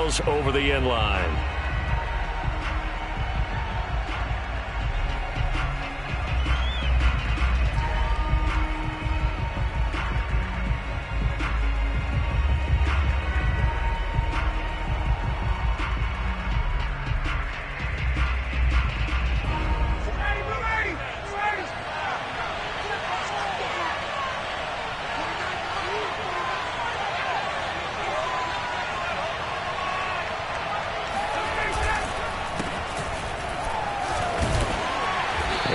sails over the end line.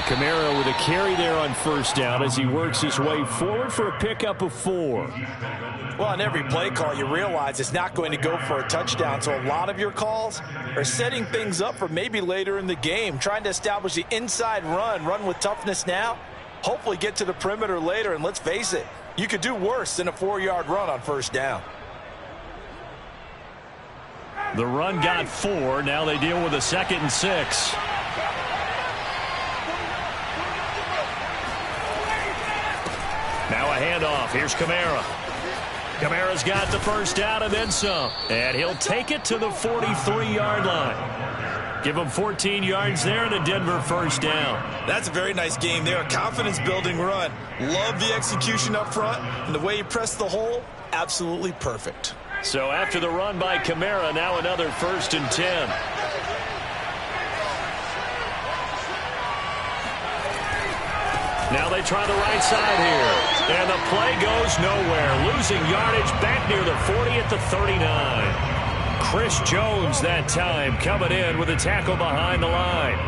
Kamara with a carry there on first down as he works his way forward for a pickup of 4. Well, on every play call, you realize it's not going to go for a touchdown, so a lot of your calls are setting things up for maybe later in the game, trying to establish the inside run with toughness now, hopefully get to the perimeter later, and let's face it, you could do worse than a 4-yard run on first down. The run got 4. Now they deal with a 2nd and 6. Now a handoff. Here's Kamara. Kamara's got the first down and then some. And he'll take it to the 43-yard line. Give him 14 yards there and a Denver first down. That's a very nice game there. A confidence-building run. Love the execution up front. And the way he pressed the hole, absolutely perfect. So after the run by Kamara, now another 1st and 10. Now they try the right side here. And the play goes nowhere. Losing yardage back near the 40 at the 39. Chris Jones that time coming in with a tackle behind the line.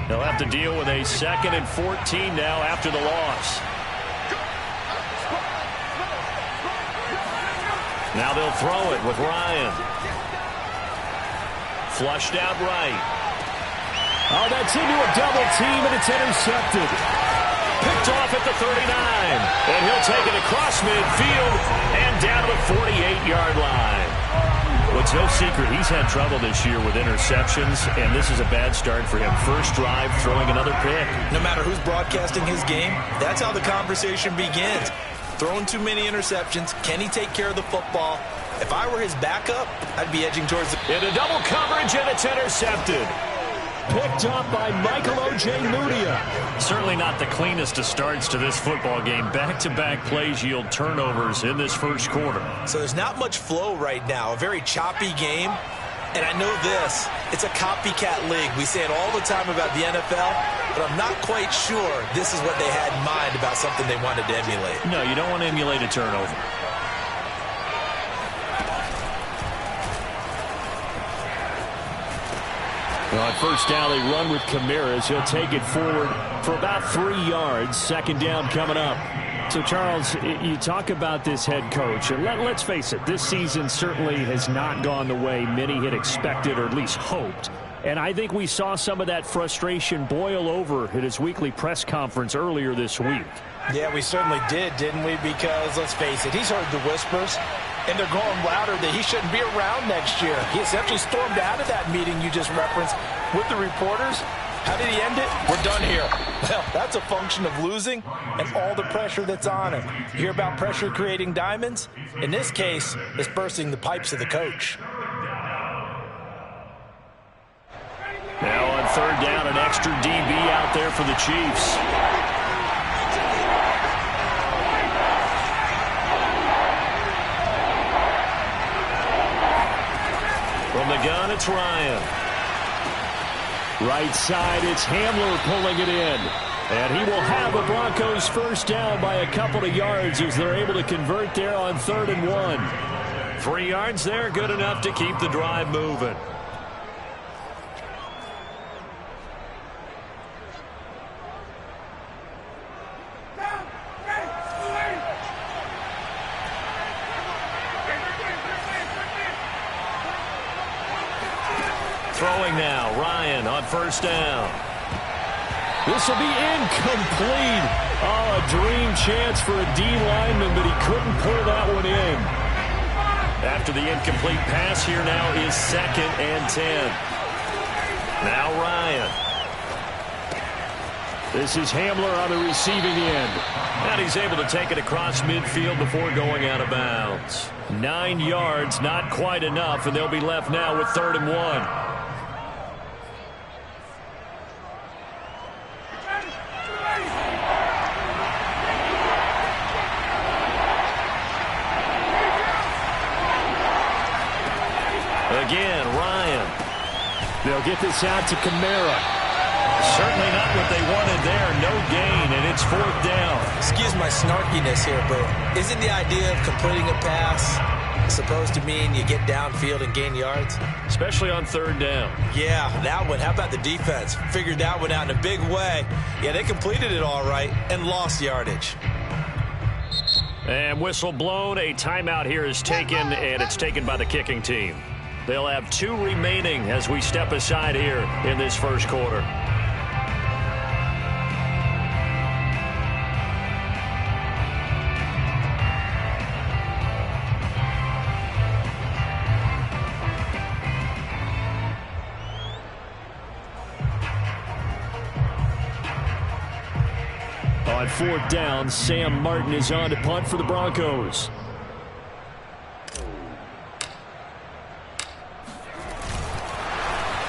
They'll have to deal with a 2nd and 14 now after the loss. Now they'll throw it with Ryan. Flushed out right. Oh, that's into a double team, and it's intercepted. Picked off at the 39. And he'll take it across midfield and down to the 48-yard line. Well, it's no secret he's had trouble this year with interceptions, and this is a bad start for him. First drive, throwing another pick. No matter who's broadcasting his game, that's how the conversation begins. Throwing too many interceptions. Can he take care of the football? If I were his backup, I'd be edging towards the... Into double coverage, and it's intercepted. Picked up by Michael Ojemudia. Certainly not the cleanest of starts to this football game. Back-to-back plays yield turnovers in this first quarter. So there's not much flow right now. A very choppy game. And I know this. It's a copycat league. We say it all the time about the NFL, but I'm not quite sure this is what they had in mind about something they wanted to emulate. No, you don't want to emulate a turnover. Well, on first down, they run with Kamara. He'll take it forward for about 3 yards. 2nd down coming up. So, Charles, you talk about this head coach, and let's face it, this season certainly has not gone the way many had expected or at least hoped. And I think we saw some of that frustration boil over at his weekly press conference earlier this week. Yeah, we certainly did, didn't we? Because, let's face it, he's heard the whispers, and they're going louder that he shouldn't be around next year. He essentially stormed out of that meeting you just referenced with the reporters. How did he end it? We're done here. Well, that's a function of losing and all the pressure that's on him. You hear about pressure creating diamonds? In this case, it's bursting the pipes of the coach. Now on 3rd down, an extra DB out there for the Chiefs. From the gun, it's Ryan. Right side, it's Hamler pulling it in. And he will have the Broncos first down by a couple of yards as they're able to convert there on 3rd and 1. 3 yards there, good enough to keep the drive moving. Throwing now, Ryan on first down. This will be incomplete. Oh, a dream chance for a D lineman, but he couldn't pull that one in. After the incomplete pass, here now is 2nd and 10. Now Ryan. This is Hamler on the receiving end. And he's able to take it across midfield before going out of bounds. 9 yards, not quite enough, and they'll be left now with 3rd and 1. Again, Ryan. They'll get this out to Kamara. Certainly not what they wanted there. No gain, and it's 4th down. Excuse my snarkiness here, but isn't the idea of completing a pass supposed to mean you get downfield and gain yards? Especially on 3rd down. Yeah, that one. How about the defense? Figured that one out in a big way. Yeah, they completed it all right and lost yardage. And whistle blown. A timeout here is taken, and it's taken by the kicking team. They'll have 2 remaining as we step aside here in this first quarter. On 4th down, Sam Martin is on to punt for the Broncos.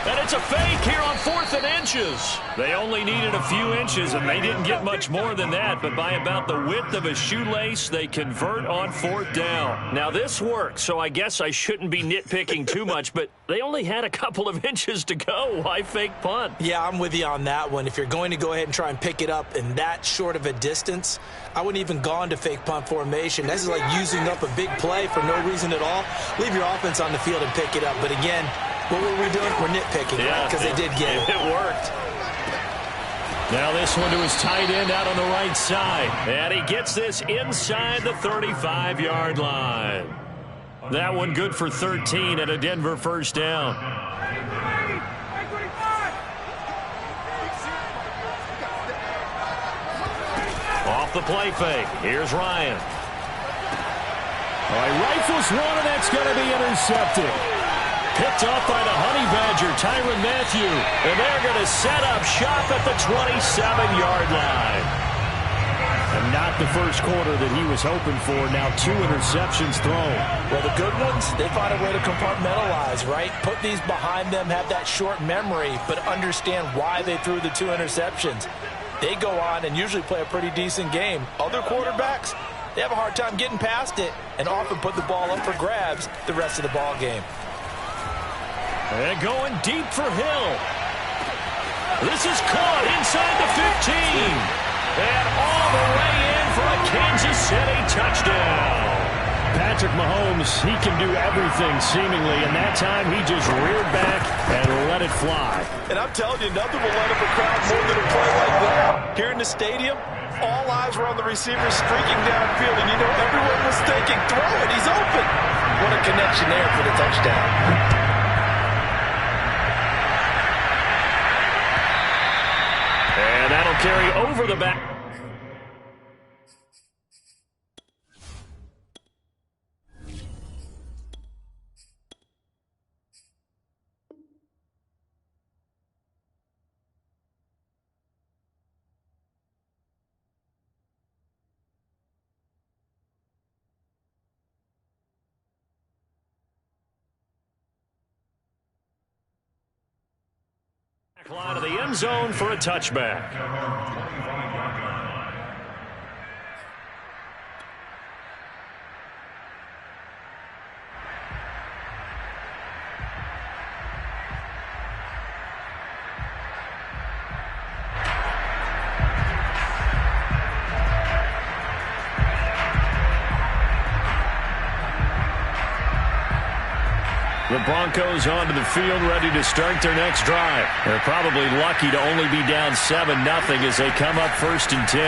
And it's a fake here on 4th and inches. They only needed a few inches, and they didn't get much more than that. But by about the width of a shoelace, they convert on 4th down. Now, this works, so I guess I shouldn't be nitpicking too much. But they only had a couple of inches to go. Why fake punt? Yeah, I'm with you on that one. If you're going to go ahead and try and pick it up in that short of a distance, I wouldn't even go into fake punt formation. This is like using up a big play for no reason at all. Leave your offense on the field and pick it up. But again, what were we doing? We're nitpicking, right? Because they did get it. It worked. Now this one to his tight end out on the right side. And he gets this inside the 35-yard line. That one good for 13 and a Denver first down. Off the play fake. Here's Ryan. All right, rifles one, and that's going to be intercepted. Picked off by the Honey Badger, Tyrann Mathieu. And they're going to set up shop at the 27-yard line. And not the first quarter that he was hoping for. Now 2 interceptions thrown. Well, the good ones, they find a way to compartmentalize, right? Put these behind them, have that short memory, but understand why they threw the 2 interceptions. They go on and usually play a pretty decent game. Other quarterbacks, they have a hard time getting past it and often put the ball up for grabs the rest of the ball game. And going deep for Hill. This is caught inside the 15. And all the way in for a Kansas City touchdown. Patrick Mahomes, he can do everything seemingly, and that time he just reared back and let it fly. And I'm telling you, nothing will light up a crowd more than a play like that. Here in the stadium, all eyes were on the receiver streaking downfield, and you know everyone was thinking, throw it, he's open. What a connection there for the touchdown. And that'll carry over the back. Line of the end zone for a touchback. The Broncos onto the field, ready to start their next drive. They're probably lucky to only be down 7-0 as they come up 1st and 10.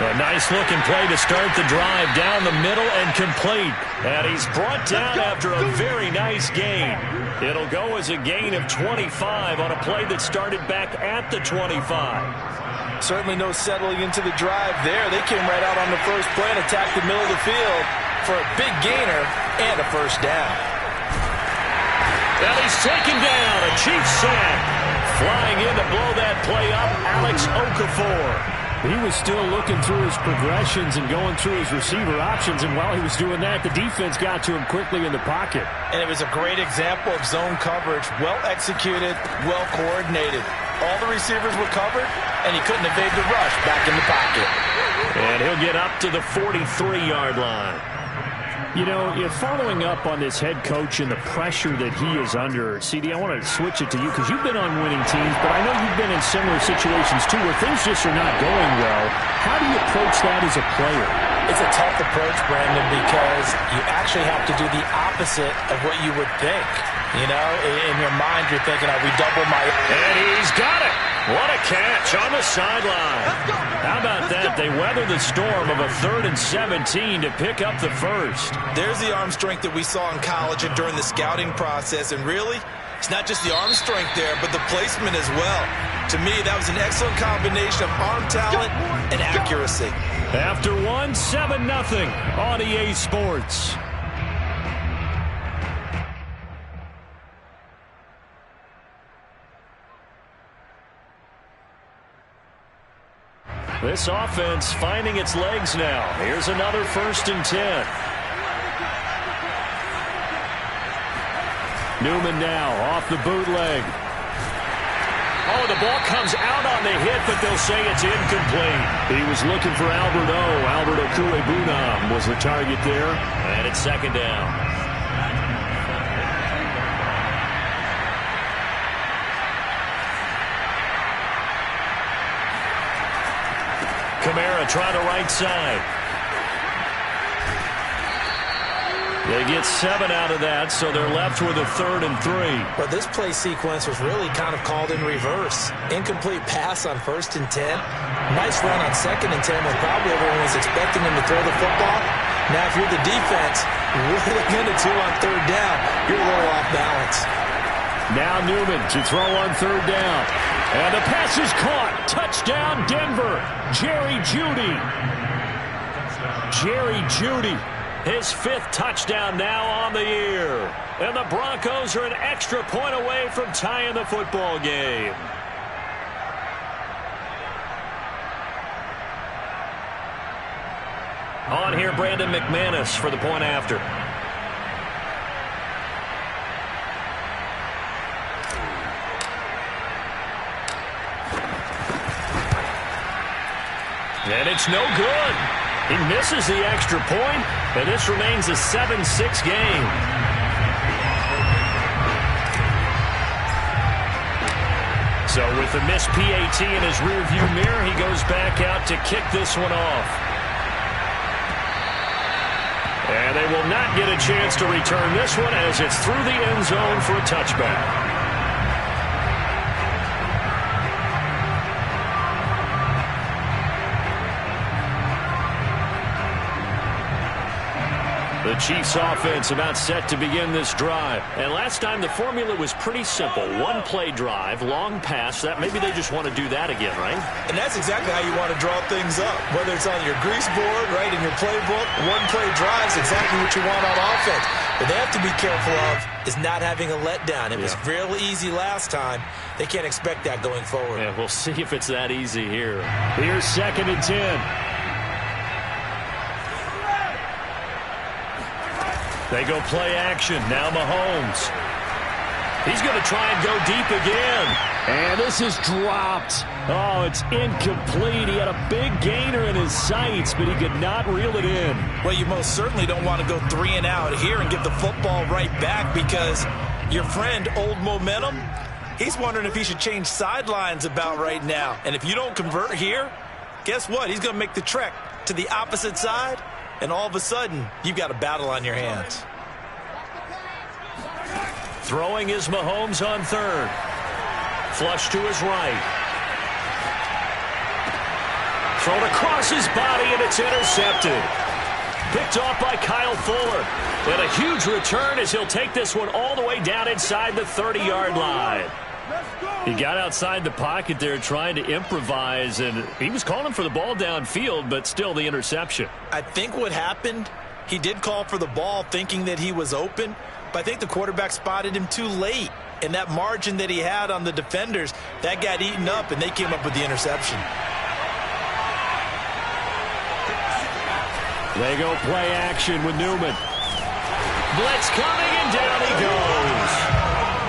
A nice-looking play to start the drive down the middle and complete. And he's brought down after a very nice gain. It'll go as a gain of 25 on a play that started back at the 25. Certainly no settling into the drive there. They came right out on the first play and attacked the middle of the field for a big gainer and a first down. And he's taken down, a Chiefs sack. Flying in to blow that play up, Alex Okafor. He was still looking through his progressions and going through his receiver options, and while he was doing that, the defense got to him quickly in the pocket. And it was a great example of zone coverage, well executed, well coordinated. All the receivers were covered, and he couldn't evade the rush back in the pocket. And he'll get up to the 43-yard line. You know, following up on this head coach and the pressure that he is under, CD, I want to switch it to you because you've been on winning teams, but I know you've been in similar situations too where things just are not going well. How do you approach that as a player? It's a tough approach, Brandon, because you actually have to do the opposite of what you would think. You know, in your mind, you're thinking, we double my... And he's got it. What a catch on the sideline. How about that? They weather the storm of a 3rd and 17 to pick up the first. There's the arm strength that we saw in college and during the scouting process. And really, it's not just the arm strength there, but the placement as well. To me, that was an excellent combination of arm talent and accuracy. After one, 7-0 on EA Sports. This offense finding its legs now. Here's another 1st and 10. Newman now off the bootleg. Oh, the ball comes out on the hit, but they'll say it's incomplete. He was looking for Albert O. Albert Okwuegbunam was the target there. And it's 2nd down. Kamara trying to right side. They get 7 out of that, so they're left with a 3rd and 3. But this play sequence was really kind of called in reverse. Incomplete pass on 1st and 10. Nice run on 2nd and 10 when probably everyone was expecting him to throw the football. Now, if you're the defense, what are they going to do on 3rd down? You're a little off balance. Now Newman to throw on 3rd down. And the pass is caught. Touchdown, Denver. Jerry Jeudy. Jerry Jeudy. His 5th touchdown now on the year. And the Broncos are an extra point away from tying the football game. On here, Brandon McManus for the point after. And it's no good. He misses the extra point, and this remains a 7-6 game. So with the missed PAT in his rearview mirror, he goes back out to kick this one off. And they will not get a chance to return this one as it's through the end zone for a touchback. The Chiefs offense about set to begin this drive. And last time the formula was pretty simple. One play drive, long pass. That maybe they just want to do that again, right? And that's exactly how you want to draw things up. Whether it's on your grease board, right, in your playbook, one play drive is exactly what you want on offense. What they have to be careful of is not having a letdown. It was real easy last time. They can't expect that going forward. Yeah, we'll see if it's that easy here. Here's 2nd and 10. They go play action. Now Mahomes. He's going to try and go deep again. And this is dropped. Oh, it's incomplete. He had a big gainer in his sights, but he could not reel it in. Well, you most certainly don't want to go 3 and out here and get the football right back because your friend, Old Momentum, he's wondering if he should change sidelines about right now. And if you don't convert here, guess what? He's going to make the trek to the opposite side. And all of a sudden, you've got a battle on your hands. Throwing is Mahomes on 3rd. Flush to his right. Thrown across his body, and it's intercepted. Picked off by Kyle Fuller. And a huge return as he'll take this one all the way down inside the 30-yard line. He got outside the pocket there trying to improvise, and he was calling for the ball downfield, but still the interception. I think what happened, he did call for the ball thinking that he was open, but I think the quarterback spotted him too late. And that margin that he had on the defenders, that got eaten up, and they came up with the interception. They go play action with Newman. Blitz coming, and down he goes.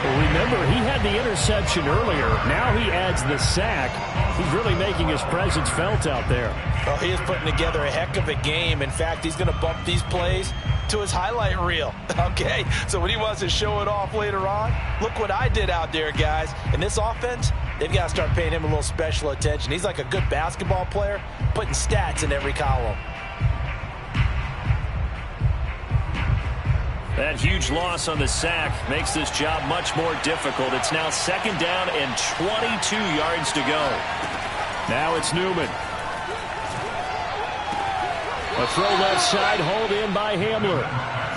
Well, remember, he had the interception earlier. Now he adds the sack. He's really making his presence felt out there. Well, he is putting together a heck of a game. In fact, he's going to bump these plays to his highlight reel. Okay, so when he wants to show it off later on, look what I did out there, guys. In this offense, they've got to start paying him a little special attention. He's like a good basketball player, putting stats in every column. That huge loss on the sack makes this job much more difficult. It's now 2nd down and 22 yards to go. Now it's Newman. A throw left side, hauled in by Hamler.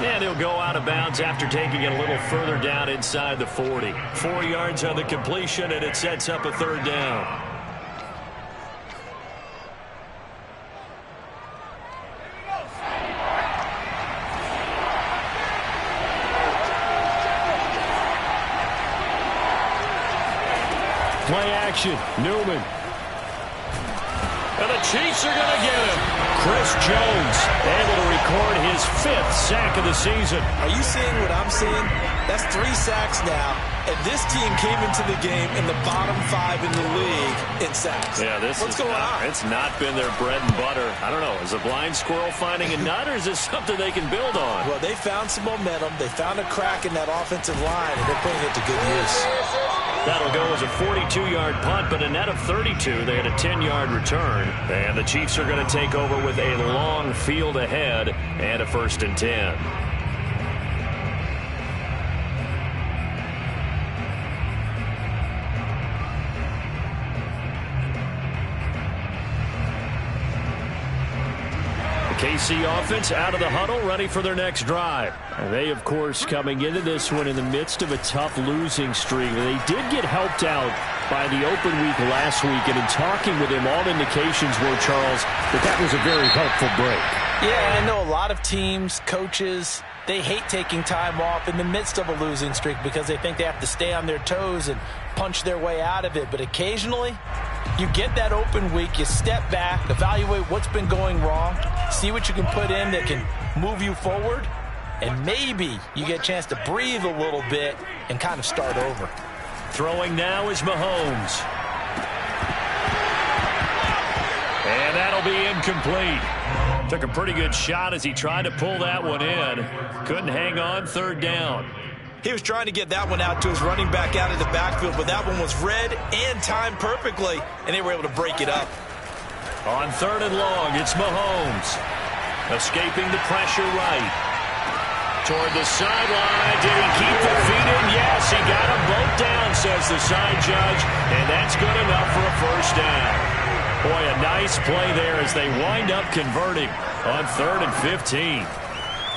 And he'll go out of bounds after taking it a little further down inside the 40. 4 yards on the completion, and it sets up a 3rd down. Play action, Newman. And the Chiefs are going to get him. Chris Jones able to record his 5th sack of the season. Are you seeing what I'm seeing? That's 3 sacks now. And this team came into the game in the bottom 5 in the league in sacks. Yeah, what's going on? It's not been their bread and butter. I don't know. Is a blind squirrel finding a nut, or is this something they can build on? Well, they found some momentum. They found a crack in that offensive line, and they're putting it to good use. That'll go as a 42-yard punt, but a net of 32. They had a 10-yard return. And the Chiefs are going to take over with a long field ahead and a 1st and 10. KC offense out of the huddle, ready for their next drive. And they, of course, coming into this one in the midst of a tough losing streak. They did get helped out by the open week last week, and in talking with him, all indications were, Charles, that was a very helpful break. Yeah, I know a lot of teams, coaches, they hate taking time off in the midst of a losing streak because they think they have to stay on their toes and punch their way out of it. But occasionally, you get that open week, you step back, evaluate what's been going wrong, see what you can put in that can move you forward, and maybe you get a chance to breathe a little bit and kind of start over. Throwing now is Mahomes. And that'll be incomplete. Took a pretty good shot as he tried to pull that one in. Couldn't hang on, 3rd down. He was trying to get that one out to his running back out of the backfield, but that one was read and timed perfectly, and they were able to break it up. On 3rd and long, it's Mahomes. Escaping the pressure right. Toward the sideline. Did he keep the feet in? Yes, he got them both down, says the side judge, and that's good enough for a 1st down. Boy, a nice play there as they wind up converting on 3rd and 15.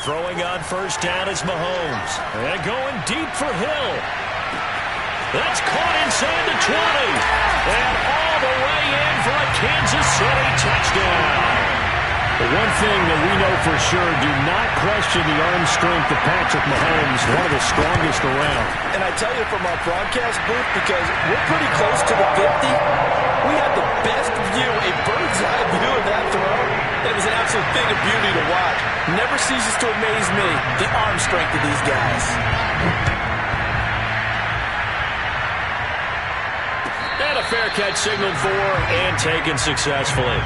Throwing on 1st down is Mahomes. And going deep for Hill. That's caught inside the 20. And all the way in for a Kansas City touchdown. The one thing that we know for sure, do not question the arm strength of Patrick Mahomes, one of the strongest around. And I tell you from our broadcast booth, because we're pretty close to the 50, we had the best view, a bird's eye view of that throw. It was an absolute thing of beauty to watch. Never ceases to amaze me, the arm strength of these guys. And a fair catch signaled for and taken successfully.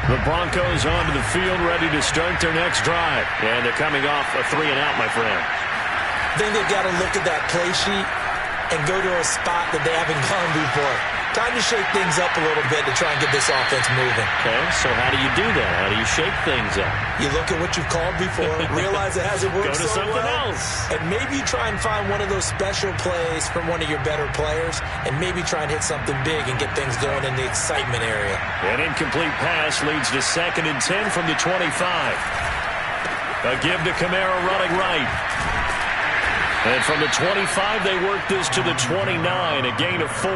The Broncos onto the field, ready to start their next drive. And they're coming off a 3-and-out, my friend. I think they've got to look at that play sheet and go to a spot that they haven't gone before. Time to shake things up a little bit to try and get this offense moving. Okay, so how do you do that? How do you shake things up? You look at what you've called before, realize it hasn't worked so well. Go to something else. And maybe you try and find one of those special plays from one of your better players, and maybe try and hit something big and get things going in the excitement area. An incomplete pass leads to 2nd and 10 from the 25. A give to Kamara running right. And from the 25, they work this to the 29, a gain of 4.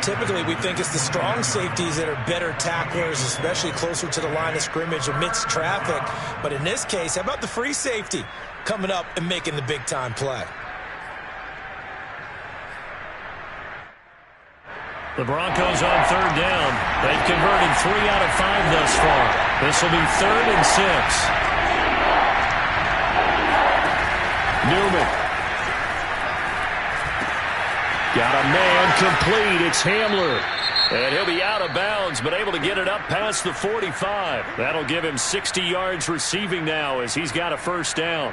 Typically, we think it's the strong safeties that are better tacklers, especially closer to the line of scrimmage amidst traffic. But in this case, how about the free safety coming up and making the big-time play? The Broncos on third down. They've converted 3 out of 5 thus far. This will be 3rd and 6. Newman. Got a man complete. It's Hamler. And he'll be out of bounds, but able to get it up past the 45. That'll give him 60 yards receiving now as he's got a first down.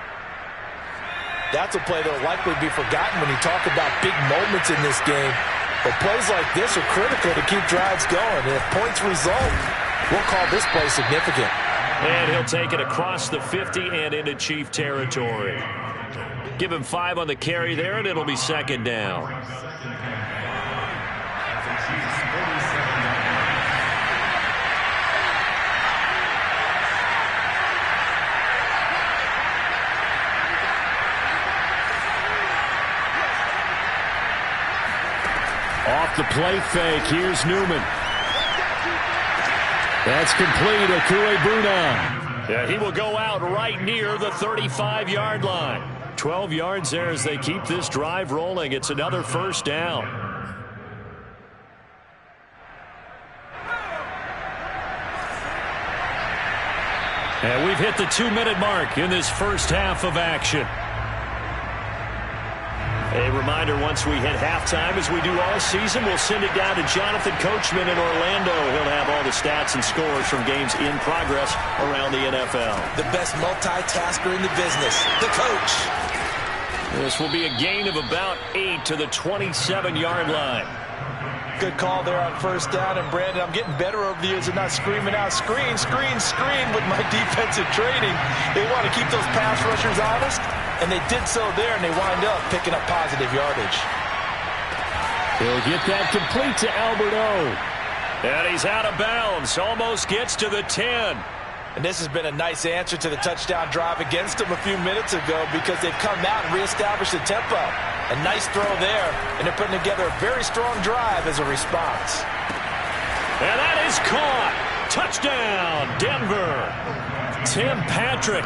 That's a play that will likely be forgotten when you talk about big moments in this game. But plays like this are critical to keep drives going. And if points result, we'll call this play significant. And he'll take it across the 50 and into Chief territory. Give him 5 on the carry there, and it'll be 2nd down. Off the play fake, here's Newman. That's complete, Akuegbuna. Yeah, he will go out right near the 35-yard line. 12 yards there as they keep this drive rolling. It's another first down. And we've hit the 2-minute mark in this first half of action. A reminder, once we hit halftime, as we do all season, we'll send it down to Jonathan Coachman in Orlando. He'll have all the stats and scores from games in progress around the NFL. The best multitasker in the business, the coach. This will be a gain of about 8 to the 27-yard line. Good call there on first down. And, Brandon, I'm getting better over the years of not screaming out, screen, screen, screen with my defensive training. They want to keep those pass rushers honest. And they did so there, and they wind up picking up positive yardage. He'll get that complete to Albert O. And he's out of bounds. Almost gets to the 10. And this has been a nice answer to the touchdown drive against them a few minutes ago because they've come out and reestablished the tempo. A nice throw there, and they're putting together a very strong drive as a response. And that is caught. Touchdown, Denver. Tim Patrick.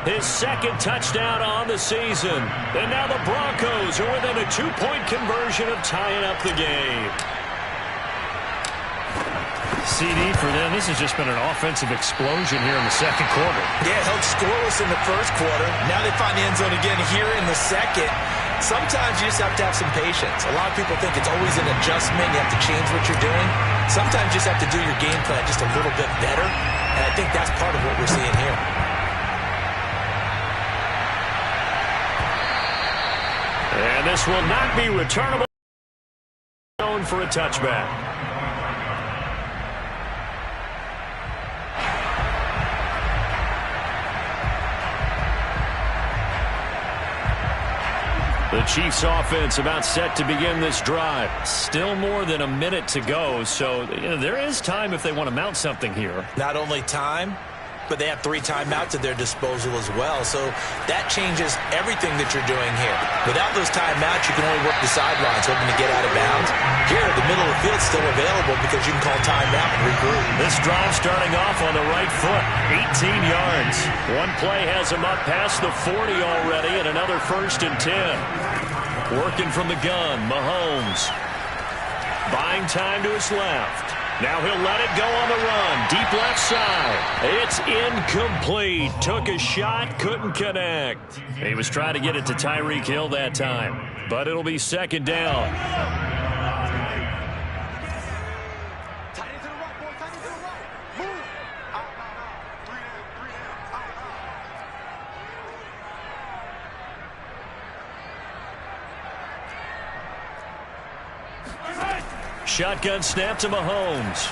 His 2nd touchdown on the season. And now the Broncos are within a 2-point conversion of tying up the game. CD for them. This has just been an offensive explosion here in the 2nd quarter. Yeah, held scoreless in the 1st quarter. Now they find the end zone again here in the 2nd. Sometimes you just have to have some patience. A lot of people think it's always an adjustment. You have to change what you're doing. Sometimes you just have to do your game plan just a little bit better. And I think that's part of what we're seeing here. And this will not be returnable. For a touchback. The Chiefs offense about set to begin this drive. Still more than a minute to go, so there is time if they want to mount something here. Not only time, but they have 3 timeouts at their disposal as well. So that changes everything that you're doing here. Without those timeouts, you can only work the sidelines, hoping to get out of bounds. Here, the middle of the field is still available because you can call timeout and regroup. This drive starting off on the right foot, 18 yards. One play has him up past the 40 already, and another 1st and 10. Working from the gun, Mahomes. Buying time to his left. Now he'll let it go on the run. Deep left side. It's incomplete. Took a shot, couldn't connect. He was trying to get it to Tyreek Hill that time. But it'll be 2nd down. Shotgun snap to Mahomes.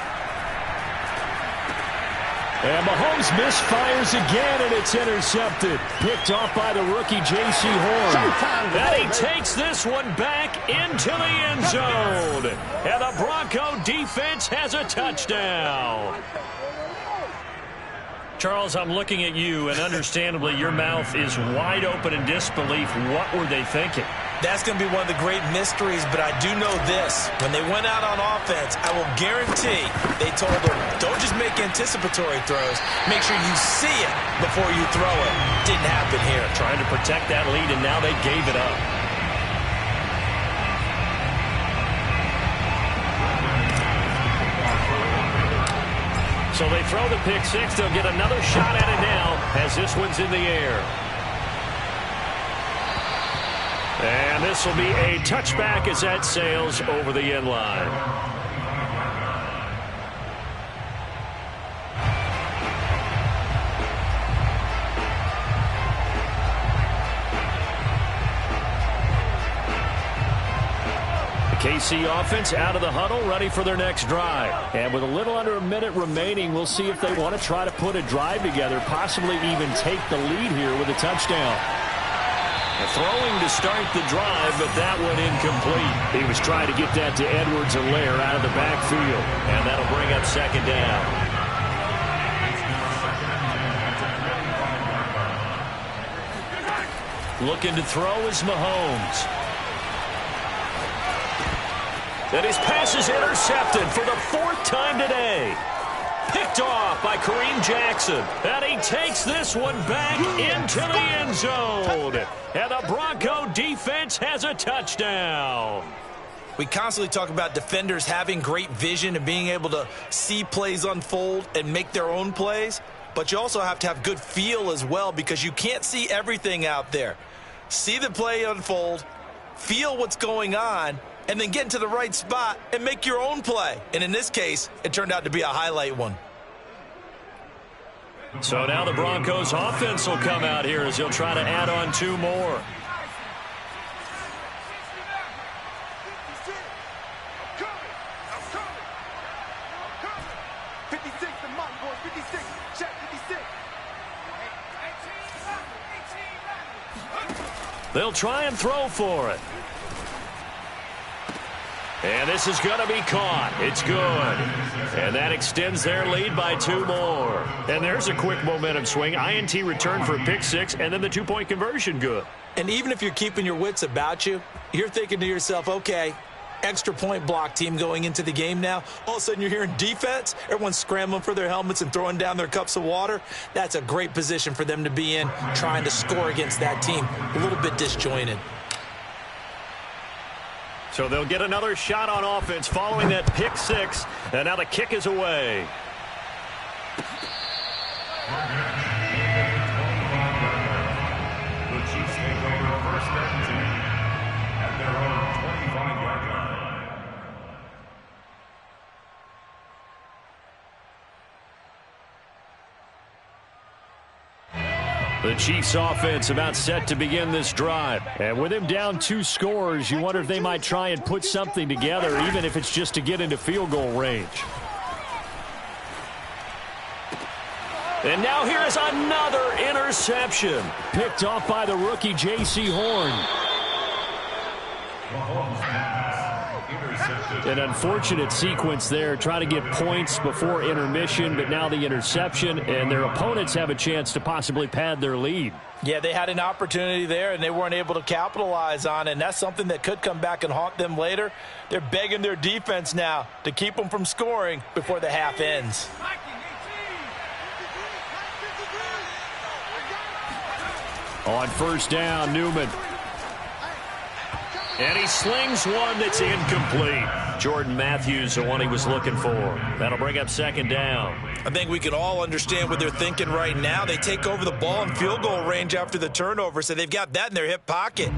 And Mahomes misfires again, and it's intercepted. Picked off by the rookie J.C. Horn. And he takes this one back into the end zone. And the Bronco defense has a touchdown. Charles, I'm looking at you, and understandably your mouth is wide open in disbelief. What were they thinking? That's going to be one of the great mysteries, but I do know this. When they went out on offense, I will guarantee they told them, don't just make anticipatory throws. Make sure you see it before you throw it. Didn't happen here. Trying to protect that lead, and now they gave it up. So they throw the pick six. They'll get another shot at it now as this one's in the air. And this will be a touchback as that sails over the end line. KC offense out of the huddle, ready for their next drive. And with a little under a minute remaining, we'll see if they want to try to put a drive together, possibly even take the lead here with a touchdown. Throwing to start the drive, but that one incomplete. He was trying to get that to Edwards-Helaire out of the backfield, and that'll bring up second down. Looking to throw is Mahomes. And his pass is intercepted for the fourth time today. Picked off by Kareem Jackson. And he takes this one back into the end zone. And the Bronco defense has a touchdown. We constantly talk about defenders having great vision and being able to see plays unfold and make their own plays. But you also have to have good feel as well, because you can't see everything out there. See the play unfold, feel what's going on, and then get into the right spot and make your own play. And in this case, it turned out to be a highlight one. So now the Broncos offense will come out here as he'll try to add on two more. They'll try and throw for it. And this is going to be caught. It's good. And that extends their lead by two more. And there's a quick momentum swing. INT return for a pick six, and then the two-point conversion good. And even if you're keeping your wits about you, you're thinking to yourself, okay, extra point block team going into the game now. All of a sudden you're hearing defense. Everyone's scrambling for their helmets and throwing down their cups of water. That's a great position for them to be in, trying to score against that team. A little bit disjointed. So they'll get another shot on offense following that pick six. And now the kick is away. The Chiefs take over first and 10 at their own 25-yard line. The Chiefs offense about set to begin this drive. And with him down two scores, you wonder if they might try and put something together, even if it's just to get into field goal range. And now here is another interception. Picked off by the rookie J.C. Horn. An unfortunate sequence there, trying to get points before intermission, but now the interception, and their opponents have a chance to possibly pad their lead. Yeah, they had an opportunity there, and they weren't able to capitalize on it, and that's something that could come back and haunt them later. They're begging their defense now to keep them from scoring before the half ends. On first down, Newman. And he slings one that's incomplete. Jordan Matthews, the one he was looking for. That'll bring up second down. I think we can all understand what they're thinking right now. They take over the ball in field goal range after the turnover, so they've got that in their hip pocket.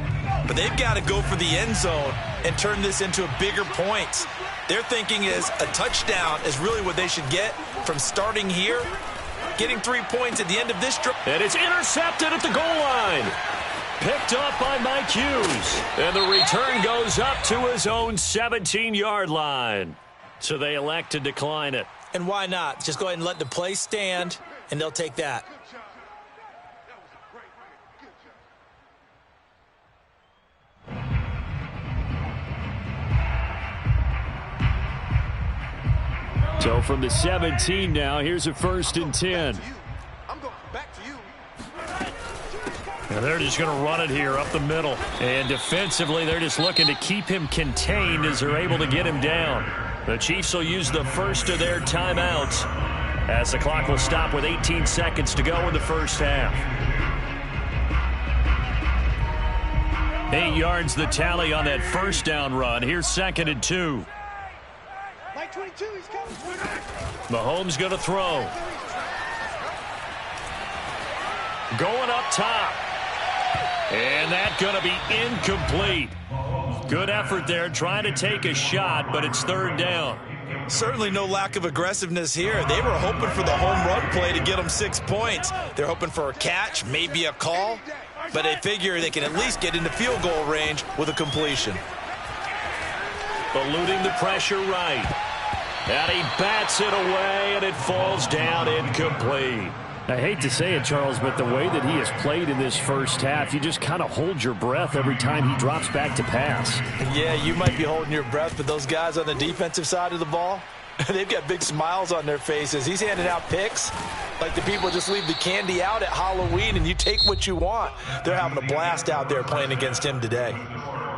But they've got to go for the end zone and turn this into a bigger points. Their thinking is a touchdown is really what they should get from starting here, getting 3 points at the end of this drive. And it's intercepted at the goal line. Picked up by Mike Hughes. And the return goes up to his own 17-yard line. So they elect to decline it. And why not? Just go ahead and let the play stand, and they'll take that. So from the 17 now, here's a 1st and 10. I'm going back to you. And they're just going to run it here up the middle. And defensively, they're just looking to keep him contained as they're able to get him down. The Chiefs will use the first of their timeouts as the clock will stop with 18 seconds to go in the first half. 8 yards the tally on that first down run. Here's 2nd and 2. Mahomes going to throw. Going up top. And that's going to be incomplete. Good effort there trying to take a shot, but it's 3rd down. Certainly no lack of aggressiveness here. They were hoping for the home run play to get them 6 points. They're hoping for a catch, maybe a call, but they figure they can at least get into field goal range with a completion. Eluding the pressure right. And he bats it away, and it falls down incomplete. I hate to say it, Charles, but the way that he has played in this first half, you just kind of hold your breath every time he drops back to pass. Yeah, you might be holding your breath, but those guys on the defensive side of the ball, they've got big smiles on their faces. He's handing out picks like the people just leave the candy out at Halloween and you take what you want. They're having a blast out there playing against him today.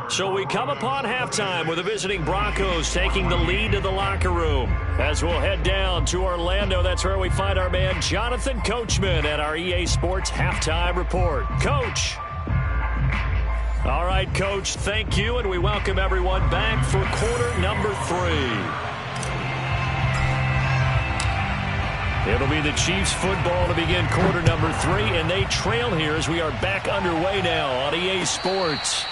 So we come upon halftime with the visiting Broncos taking the lead to the locker room. As we'll head down to Orlando, that's where we find our man Jonathan Coachman at our EA Sports Halftime Report. Coach. All right, Coach, thank you, and we welcome everyone back for quarter number 3. It'll be the Chiefs football to begin quarter number 3, and they trail here as we are back underway now on EA Sports.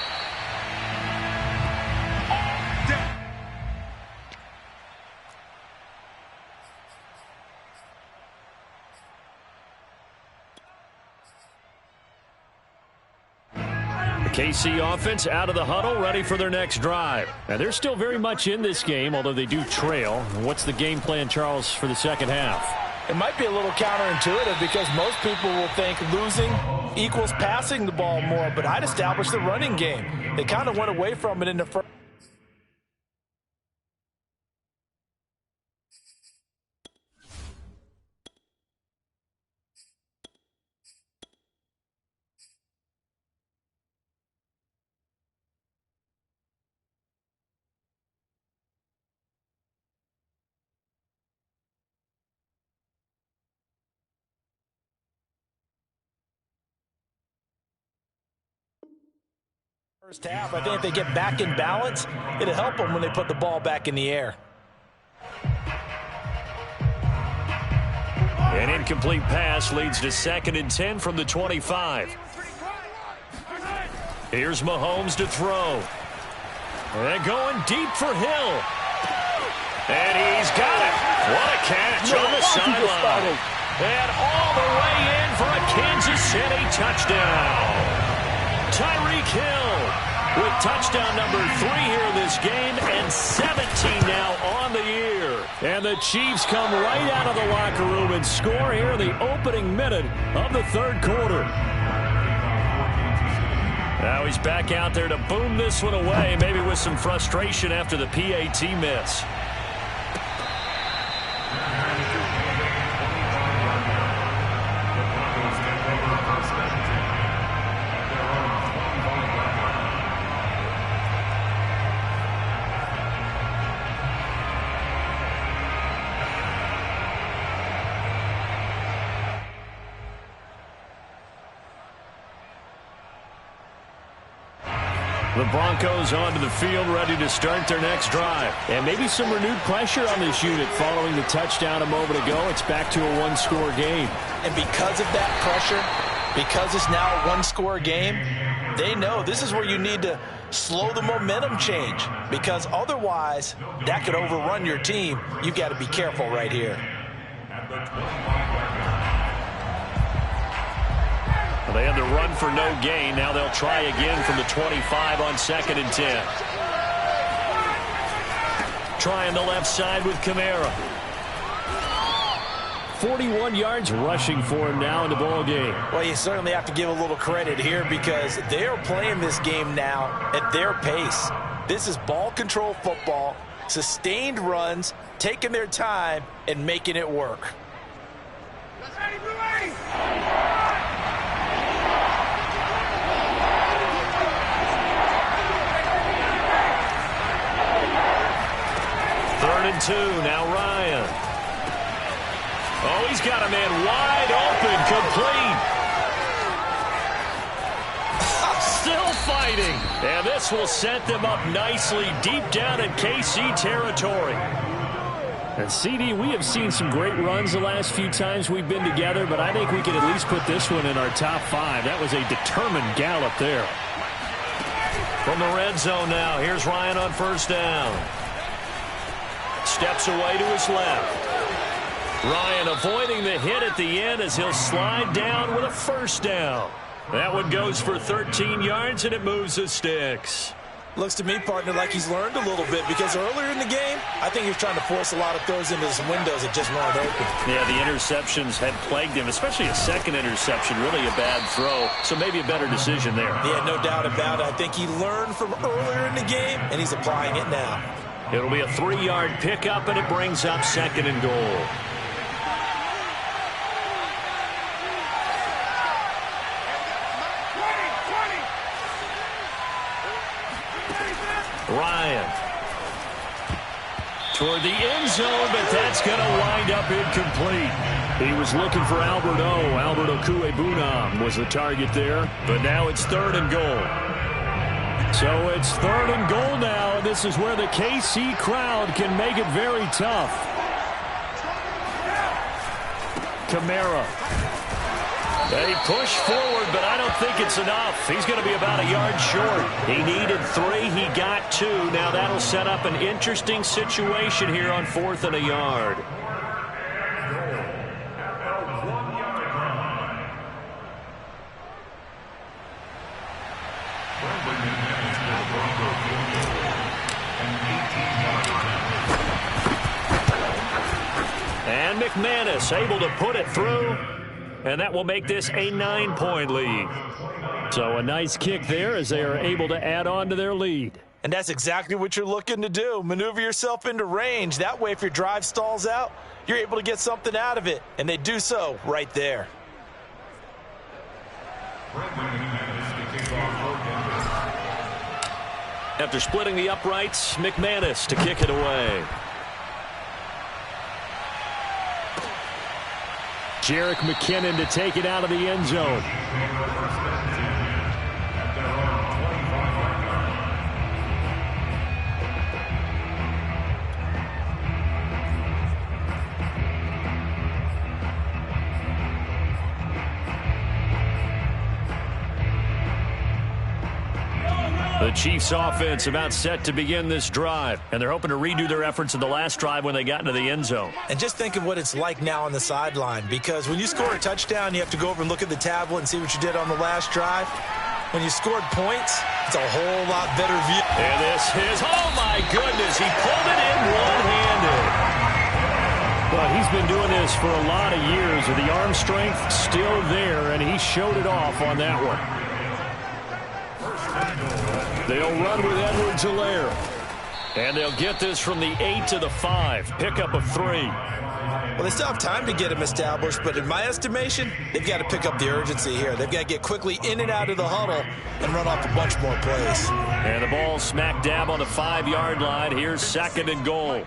KC offense out of the huddle, ready for their next drive. Now, they're still very much in this game, although they do trail. What's the game plan, Charles, for the second half? It might be a little counterintuitive because most people will think losing equals passing the ball more, but I'd establish the running game. They kind of went away from it in the first. First half, I think if they get back in balance, it'll help them when they put the ball back in the air. An incomplete pass leads to 2nd and 10 from the 25. Here's Mahomes to throw. And going deep for Hill. And he's got it. What a catch on the sideline. And all the way in for a Kansas City touchdown. Tyreek Hill with touchdown number 3 here in this game and 17 now on the year. And the Chiefs come right out of the locker room and score here in the opening minute of the 3rd quarter. Now he's back out there to boom this one away, maybe with some frustration after the PAT miss. The Broncos onto the field, ready to start their next drive. And maybe some renewed pressure on this unit following the touchdown a moment ago. It's back to a one-score game. And because of that pressure, because it's now a one-score game, they know this is where you need to slow the momentum change. Because otherwise, that could overrun your team. You've got to be careful right here. They had the run for no gain. Now they'll try again from the 25 on 2nd and 10. Trying the left side with Kamara. 41 yards rushing for him now in the ball game. Well, you certainly have to give a little credit here because they are playing this game now at their pace. This is ball control football, sustained runs, taking their time and making it work. 2. Now Ryan. Oh, he's got a man wide open, complete. Still fighting. And this will set them up nicely deep down in KC territory. And CD, we have seen some great runs the last few times we've been together, but I think we can at least put this one in our top 5. That was a determined gallop there. From the red zone now, here's Ryan on first down. Steps away to his left. Ryan avoiding the hit at the end as he'll slide down with a first down. That one goes for 13 yards, and it moves the sticks. Looks to me, partner, like he's learned a little bit because earlier in the game, I think he was trying to force a lot of throws into some windows that just weren't open. Yeah, the interceptions had plagued him, especially a second interception, really a bad throw. So maybe a better decision there. Yeah, no doubt about it. I think he learned from earlier in the game, and he's applying it now. It'll be a 3-yard pickup, and it brings up 2nd and goal. Ryan toward the end zone, but that's going to wind up incomplete. He was looking for Albert Okuebunam was the target there, but now it's 3rd and goal. So it's 3rd and goal now, and this is where the KC crowd can make it very tough. Kamara. They push forward, but I don't think it's enough. He's going to be about a yard short. He needed 3. He got 2. Now that'll set up an interesting situation here on 4th and a yard. And McManus able to put it through. And that will make this a 9-point lead. So a nice kick there as they are able to add on to their lead. And that's exactly what you're looking to do. Maneuver yourself into range. That way, if your drive stalls out, you're able to get something out of it. And they do so right there. After splitting the uprights, McManus to kick it away. Jerick McKinnon to take it out of the end zone. The Chiefs offense about set to begin this drive, and they're hoping to redo their efforts in the last drive when they got into the end zone. And just think of what it's like now on the sideline, because when you score a touchdown, you have to go over and look at the tablet and see what you did on the last drive. When you scored points, it's a whole lot better view. And this is, oh my goodness, he pulled it in one-handed. Well, he's been doing this for a lot of years, with the arm strength still there, and he showed it off on that one. They'll run with Edwards-Helaire. And they'll get this from the 8 to the 5. Pickup of 3. Well, they still have time to get him established, but in my estimation, they've got to pick up the urgency here. They've got to get quickly in and out of the huddle and run off a bunch more plays. And the ball smack dab on the 5-yard line. Here's 2nd and goal.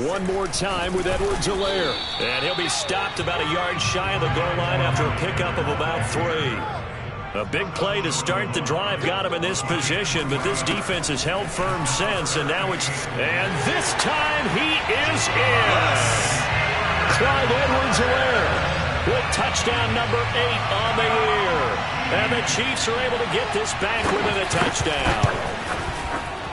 One more time with Edwards-Helaire. And he'll be stopped about a yard shy of the goal line after a pickup of about 3. A big play to start the drive got him in this position, but this defense has held firm since, and now it's... And this time he is in! Clyde Edwards-Helaire with touchdown number 8 on the year. And the Chiefs are able to get this back within a touchdown.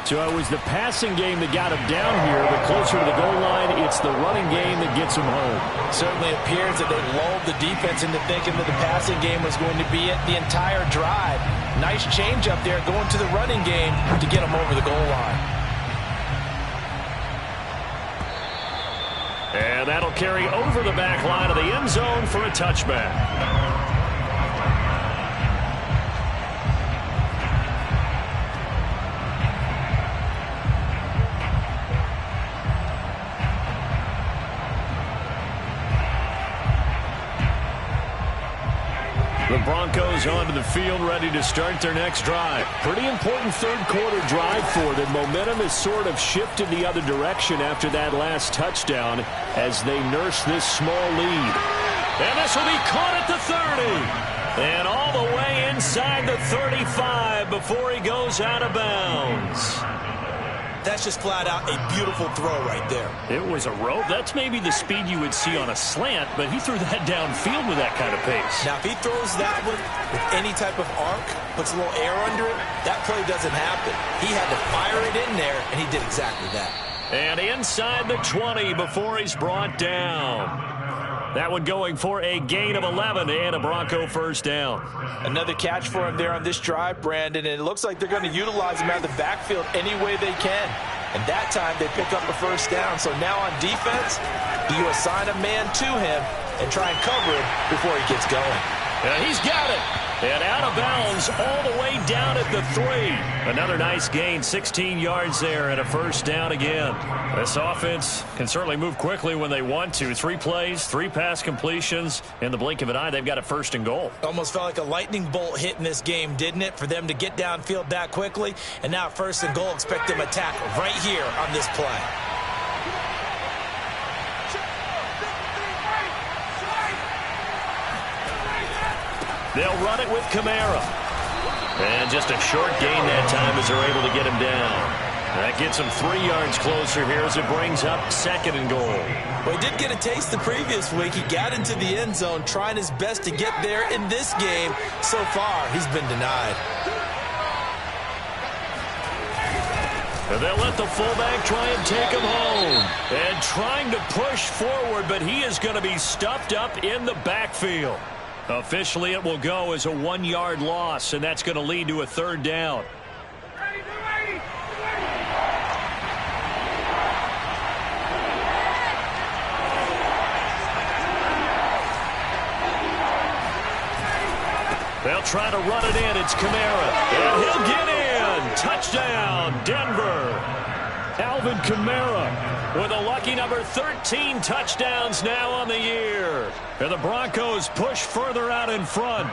So it was the passing game that got him down here, but closer to the goal line, it's the running game that gets him home. Certainly appears that they lulled the defense into thinking that the passing game was going to be it the entire drive. Nice change up there going to the running game to get him over the goal line. And that'll carry over the back line of the end zone for a touchback. The Broncos onto the field, ready to start their next drive. Pretty important third-quarter drive for them. Momentum has sort of shifted the other direction after that last touchdown as they nurse this small lead. And this will be caught at the 30. And all the way inside the 35 before he goes out of bounds. That's just flat out a beautiful throw right there. It was a rope. That's maybe the speed you would see on a slant, but he threw that downfield with that kind of pace. Now, if he throws that one with any type of arc, puts a little air under it, that play doesn't happen. He had to fire it in there, and he did exactly that. And inside the 20 before he's brought down. That one going for a gain of 11 and a Bronco first down. Another catch for him there on this drive, Brandon, and it looks like they're going to utilize him out of the backfield any way they can. And that time they pick up a first down. So now on defense, you assign a man to him and try and cover him before he gets going. And he's got it. And out of bounds all the way down at the 3. Another nice gain, 16 yards there and a first down again. This offense can certainly move quickly when they want to. 3 plays, 3 pass completions. In the blink of an eye, they've got a first and goal. Almost felt like a lightning bolt hit in this game, didn't it? For them to get downfield that quickly. And now first and goal, expect them to attack right here on this play. They'll run it with Kamara. And just a short gain that time as they're able to get him down. That gets him 3 yards closer here as it brings up second and goal. Well, he did get a taste the previous week. He got into the end zone trying his best to get there in this game. So far, he's been denied. And they'll let the fullback try and take him home. And trying to push forward, but he is going to be stuffed up in the backfield. Officially, it will go as a 1-yard loss, and that's going to lead to a third down. They'll try to run it in. It's Kamara. And he'll get in. Touchdown, Denver. Alvin Kamara with a lucky number 13 touchdowns now on the year. And the Broncos push further out in front.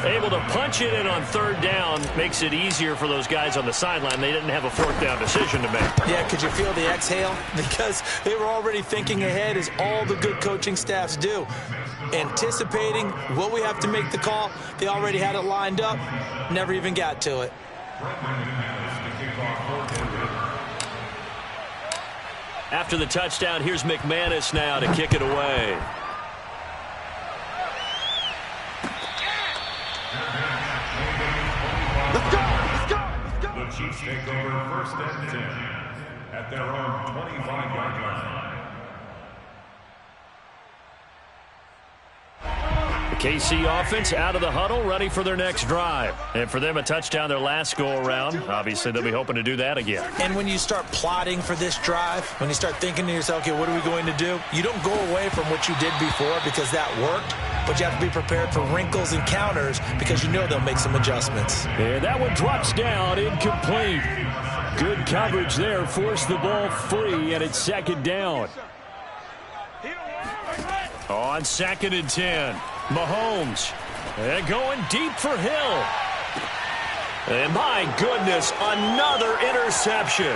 Able to punch it in on third down makes it easier for those guys on the sideline. They didn't have a fourth down decision to make. Yeah, could you feel the exhale? Because they were already thinking ahead, as all the good coaching staffs do. Anticipating, will we have to make the call? They already had it lined up. Never even got to it. After the touchdown, here's McManus now to kick it away. The Chiefs take over first and 10 at their own 25-yard line. The KC offense out of the huddle, ready for their next drive. And for them, a touchdown their last go-around. Obviously, they'll be hoping to do that again. And when you start plotting for this drive, when you start thinking to yourself, okay, what are we going to do? You don't go away from what you did before because that worked, but you have to be prepared for wrinkles and counters because you know they'll make some adjustments. And that one drops down, incomplete. Good coverage there, forced the ball free, and it's second down. On second and 10, Mahomes. And going deep for Hill. And my goodness, another interception.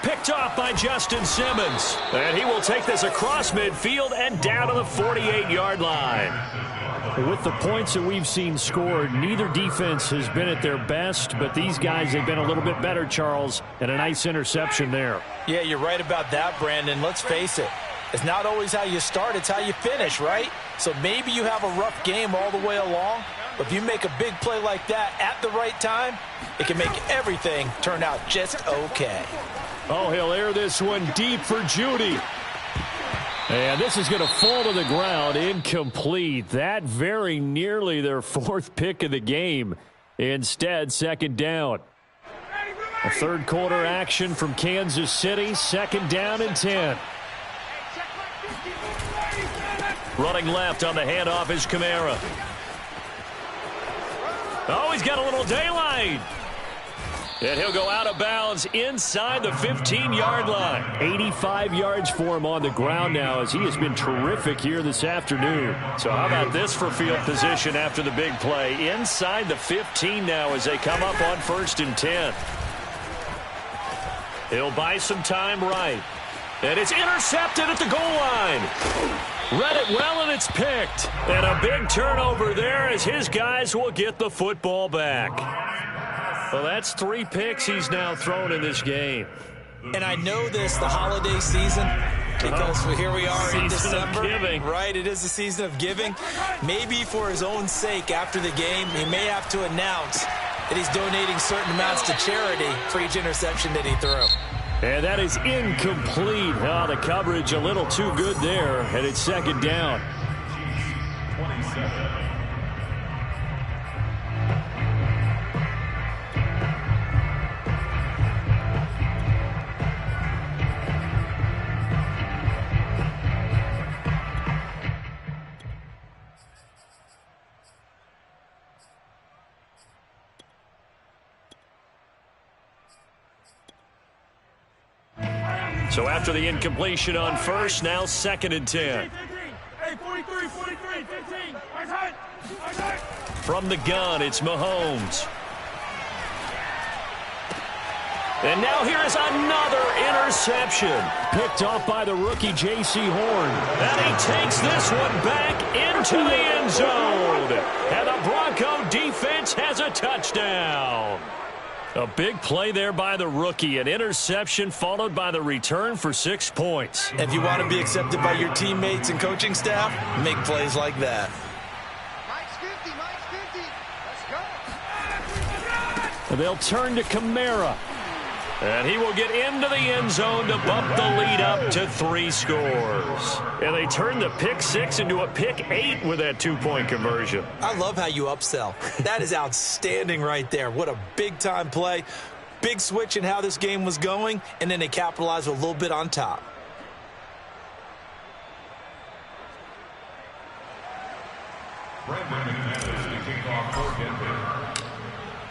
Picked off by Justin Simmons. And he will take this across midfield and down to the 48-yard line. With the points that we've seen scored, neither defense has been at their best, but these guys have been a little bit better, Charles, and a nice interception there. Yeah, you're right about that, Brandon. Let's face it. It's not always how you start, it's how you finish, right? So maybe you have a rough game all the way along, but if you make a big play like that at the right time, it can make everything turn out just okay. Oh, he'll air this one deep for Judy. And this is going to fall to the ground, incomplete. That very nearly their fourth pick of the game. Instead, second down. A third quarter action from Kansas City, second down and 10. Running left on the handoff is Kamara. Oh, he's got a little daylight. And he'll go out of bounds inside the 15-yard line. 85 yards for him on the ground now as he has been terrific here this afternoon. So how about this for field position after the big play? Inside the 15 now as they come up on 1st and 10. He'll buy some time right. And it's intercepted at the goal line. Read it well, and it's picked. And a big turnover there as his guys will get the football back. Well, that's 3 picks he's now thrown in this game. And I know this, the holiday season, because here we are in December. Right, it is the season of giving. Maybe for his own sake after the game, he may have to announce that he's donating certain amounts to charity for each interception that he threw. And that is incomplete. Oh, the coverage a little too good there, and it's 2nd down. 27. So after the incompletion on 1st, now 2nd and 10. From the gun, it's Mahomes. And now here is another interception. Picked off by the rookie J.C. Horn. And he takes this one back into the end zone. And the Bronco defense has a touchdown. A big play there by the rookie. An interception followed by the return for 6 points. If you want to be accepted by your teammates and coaching staff, make plays like that. And they'll turn to Kamara. And he will get into the end zone to bump the lead up to 3 scores. And they turn the pick 6 into a pick 8 with that 2-point conversion. I love how you upsell. That is outstanding right there. What a big-time play. Big switch in how this game was going, and then they capitalized a little bit on top.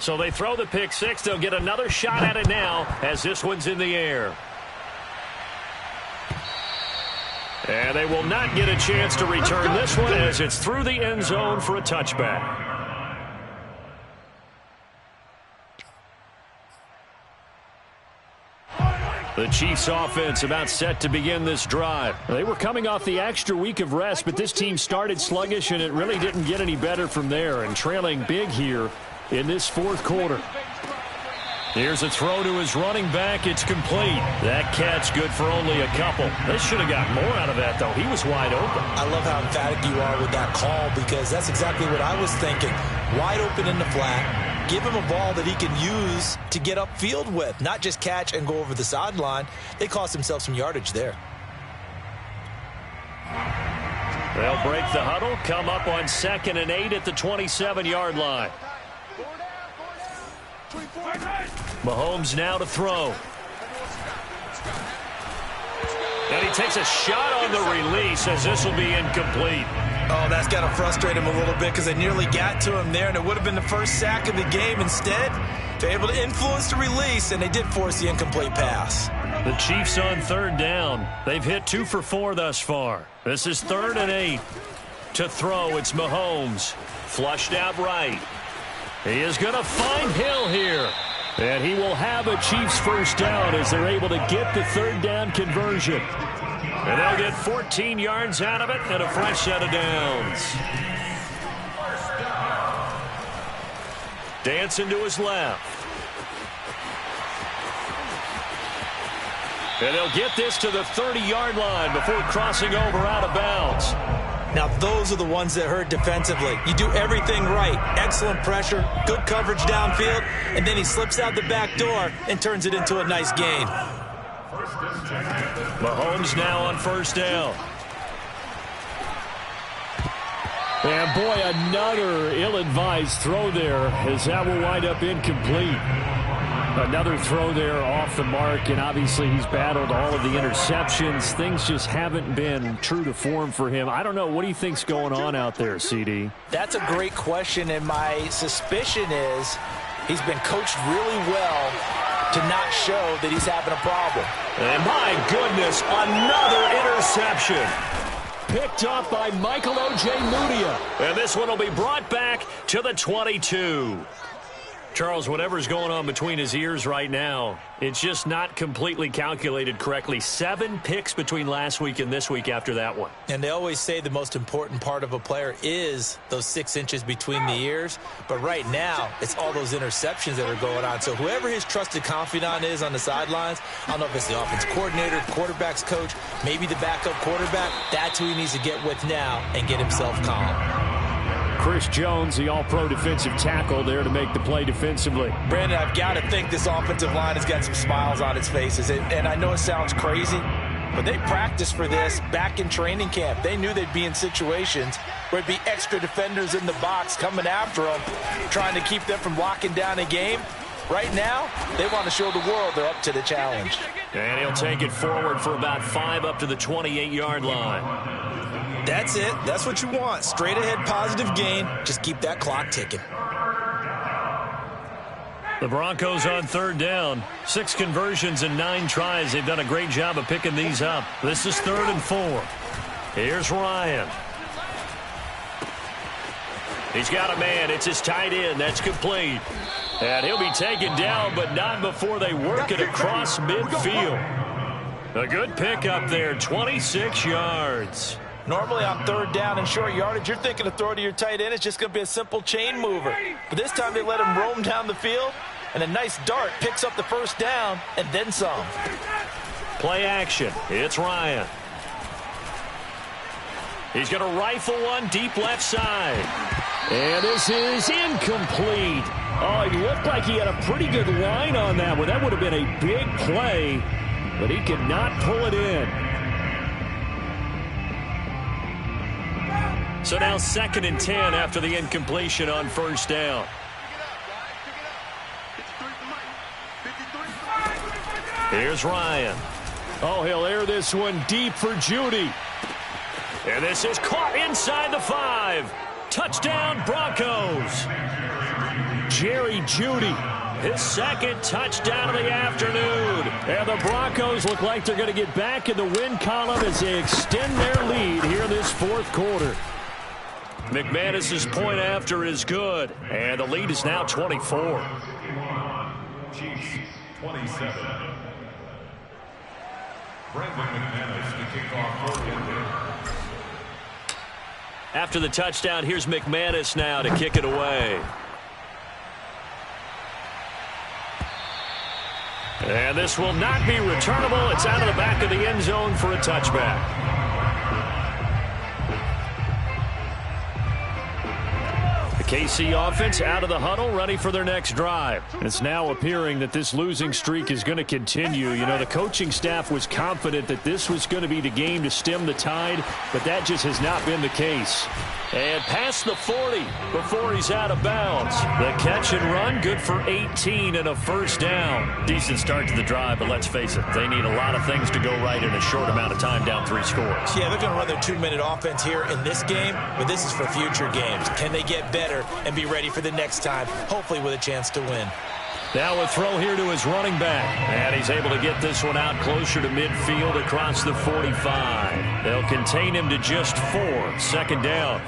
So they throw the pick 6. They'll get another shot at it now as this one's in the air. And they will not get a chance to return this one as it's through the end zone for a touchback. The Chiefs offense about set to begin this drive. They were coming off the extra week of rest, but this team started sluggish, and it really didn't get any better from there, and trailing big here in this 4th quarter. Here's a throw to his running back. It's complete. That catch good for only a couple. They should have got more out of that, though. He was wide open. I love how emphatic you are with that call because that's exactly what I was thinking. Wide open in the flat. Give him a ball that he can use to get upfield with, not just catch and go over the sideline. They cost themselves some yardage there. They'll break the huddle, come up on 2nd and 8 at the 27-yard line. Mahomes now to throw. And he takes a shot on the release as this will be incomplete. Oh, that's got to frustrate him a little bit because they nearly got to him there, and it would have been the first sack of the game. Instead, they're able to influence the release, and they did force the incomplete pass. The Chiefs on 3rd down. They've hit 2 for 4 thus far. This is 3rd and 8. To throw, it's Mahomes. Flushed out right. He is going to find Hill here. And he will have a Chiefs first down as they're able to get the 3rd down conversion. And they'll get 14 yards out of it and a fresh set of downs. Dancing to his left. And they'll get this to the 30-yard line before crossing over out of bounds. Now, those are the ones that hurt defensively. You do everything right. Excellent pressure, good coverage downfield, and then he slips out the back door and turns it into a nice gain. Mahomes now on 1st down. And, boy, another ill-advised throw there as that will wind up incomplete. Another throw there off the mark, and obviously he's battled all of the interceptions. Things just haven't been true to form for him. I don't know. What do you think's going on out there, CD? That's a great question, and my suspicion is He's been coached really well to not show that he's having a problem. And my goodness, another interception. Picked off by Michael Ojemudia. And this one will be brought back to the 22. Charles, whatever's going on between his ears right now, it's just not completely calculated correctly. 7 picks between last week and this week after that one. And they always say the most important part of a player is those 6 inches between the ears. But right now, it's all those interceptions that are going on. So whoever his trusted confidant is on the sidelines, I don't know if it's the offense coordinator, quarterback's coach, maybe the backup quarterback, that's who he needs to get with now and get himself calm. Chris Jones, the all-pro defensive tackle, there to make the play defensively. Brandon, I've got to think this offensive line has got some smiles on its faces. And I know it sounds crazy, but they practiced for this back in training camp. They knew they'd be in situations where it'd be extra defenders in the box coming after them, trying to keep them from locking down a game. Right now, they want to show the world they're up to the challenge. And he'll take it forward for about 5 up to the 28-yard line. That's it. That's what you want. Straight ahead positive gain. Just keep that clock ticking. The Broncos on 3rd down. 6 conversions and 9 tries. They've done a great job of picking these up. This is 3rd and 4. Here's Ryan. He's got a man. It's his tight end. That's complete. And he'll be taken down, but not before they work it across midfield. A good pick up there, 26 yards. Normally on 3rd down and short yardage, you're thinking of throw to your tight end. It's just going to be a simple chain mover. But this time they let him roam down the field, and a nice dart picks up the 1st down and then some. Play action. It's Ryan. He's going to rifle one deep left side. And this is incomplete. Oh, he looked like he had a pretty good line on that one. That would have been a big play, but he could not pull it in. So now 2nd and 10 after the incompletion on 1st down. Here's Ryan. Oh, he'll air this one deep for Jeudy. And this is caught inside the 5. Touchdown, Broncos. Jerry Jeudy, his 2nd touchdown of the afternoon. And the Broncos look like they're going to get back in the win column as they extend their lead here this 4th quarter. McManus's point after is good, and the lead is now 24. Chiefs 27. Brandon McManus to kick off 4th and 10. After the touchdown, here's McManus now to kick it away. And this will not be returnable. It's out of the back of the end zone for a touchback. KC offense out of the huddle, ready for their next drive. It's now appearing that this losing streak is going to continue. You know, the coaching staff was confident that this was going to be the game to stem the tide, but that just has not been the case. And past the 40 before he's out of bounds. The catch and run, good for 18 and a 1st down. Decent start to the drive, but let's face it, they need a lot of things to go right in a short amount of time, down 3 scores. Yeah, they're going to run their 2-minute offense here in this game, but this is for future games. Can they get better and be ready for the next time, hopefully with a chance to win? Now a throw here to his running back. And he's able to get this one out closer to midfield across the 45. They'll contain him to just 4. 2nd down.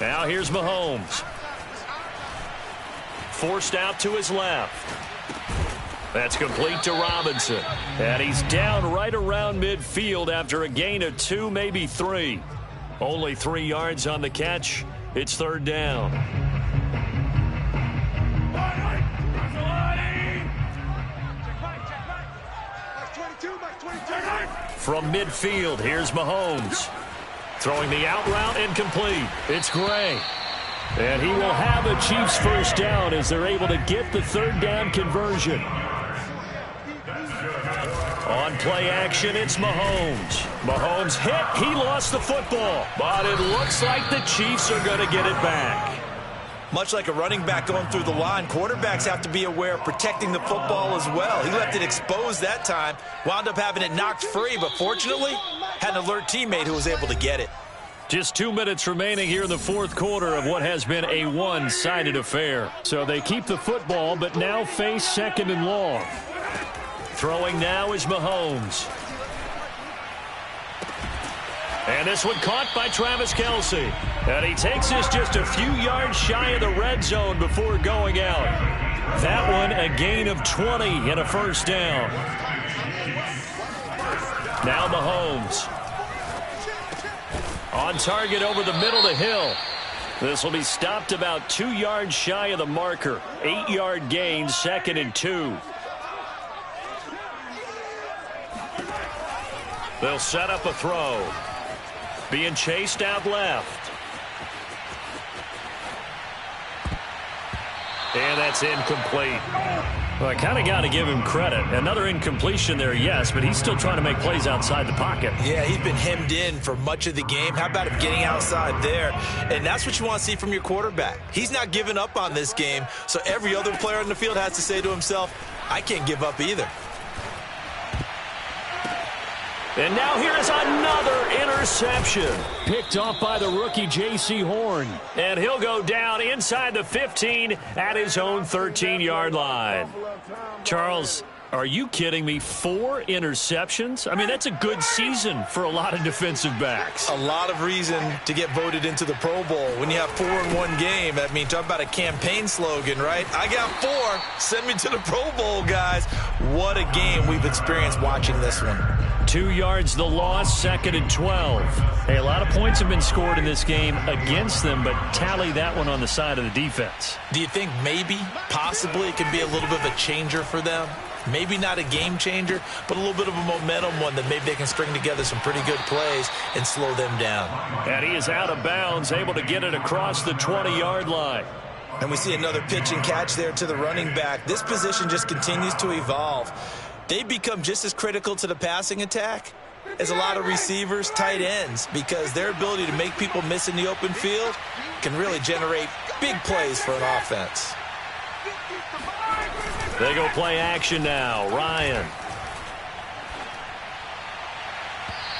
Now here's Mahomes. Forced out to his left. That's complete to Robinson. And he's down right around midfield after a gain of 2, maybe 3. Only 3 yards on the catch. It's 3rd down. From midfield, here's Mahomes. Throwing the out route incomplete. It's Gray. And he will have a Chiefs 1st down as they're able to get the 3rd down conversion. On play action, it's Mahomes. Mahomes hit. He lost the football. But it looks like the Chiefs are going to get it back. Much like a running back going through the line, quarterbacks have to be aware of protecting the football as well. He left it exposed that time, wound up having it knocked free, but fortunately, had an alert teammate who was able to get it. Just 2 minutes remaining here in the fourth quarter of what has been a one-sided affair. So they keep the football, but now face second and long. Throwing now is Mahomes. And this one caught by Travis Kelce. And he takes this just a few yards shy of the red zone before going out. That one a gain of 20 and a first down. Now Mahomes. On target over the middle to Hill. This will be stopped about 2 yards shy of the marker. 8-yard gain, 2nd and 2. They'll set up a throw. Being chased out left. And that's incomplete. Well, I kind of got to give him credit. Another incompletion there, yes, but he's still trying to make plays outside the pocket. Yeah, he's been hemmed in for much of the game. How about him getting outside there? And that's what you want to see from your quarterback. He's not giving up on this game, so every other player on the field has to say to himself, I can't give up either. And now here's another interception. Picked off by the rookie J.C. Horn. And he'll go down inside the 15 at his own 13-yard line. Charles, are you kidding me? 4 interceptions? I mean, that's a good season for a lot of defensive backs. A lot of reason to get voted into the Pro Bowl. When you have 4 in one game, I mean, talk about a campaign slogan, right? I got 4. Send me to the Pro Bowl, guys. What a game we've experienced watching this one. 2 yards the loss, 2nd and 12. Hey, a lot of points have been scored in this game against them, but tally that one on the side of the defense. Do you think maybe, possibly, it could be a little bit of a changer for them? Maybe not a game changer, but a little bit of a momentum one that maybe they can string together some pretty good plays and slow them down. And he is out of bounds, able to get it across the 20-yard line. And we see another pitch and catch there to the running back. This position just continues to evolve. They become just as critical to the passing attack as a lot of receivers, tight ends, because their ability to make people miss in the open field can really generate big plays for an offense. They go play action now. Ryan.